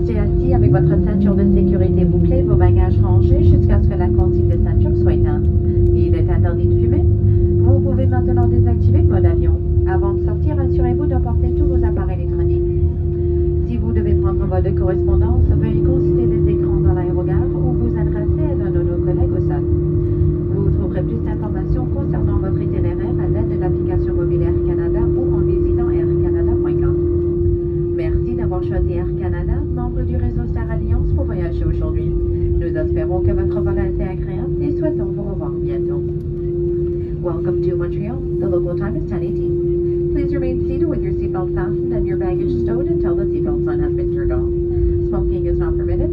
Restez assis avec votre ceinture de sécurité bouclée, vos bagages rangés jusqu'à ce que la consigne de ceinture soit éteinte. Il est interdit de fumer. Vous pouvez maintenant désactiver le mode avion. Avant de sortir, assurez-vous d'emporter tous vos appareils électroniques. Si vous devez prendre un vol de correspondance, veuillez consulter les écrans dans l'aérogare ou vous adresser à l'un de nos collègues au sol. Vous trouverez plus d'informations concernant votre itinéraire à l'aide de l'application mobile Air Canada ou en visitant aircanada.com. Merci d'avoir choisi Air Canada, membre du réseau Star Alliance, pour voyager aujourd'hui. Nous espérons que votre vol a été agréable et souhaitons vous revoir bientôt. Welcome to Montreal. The local time is 10:18. Please remain seated with your seatbelt fastened and your baggage stowed until the seatbelt sign has been turned off. Smoking is not permitted.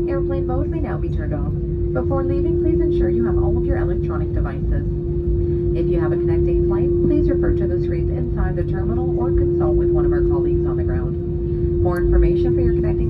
Airplane mode may now be turned off. Before leaving, please ensure you have all of your electronic devices. If you have a connecting flight, please refer to the screens inside the terminal or consult with one of our colleagues on the ground. More information for your connecting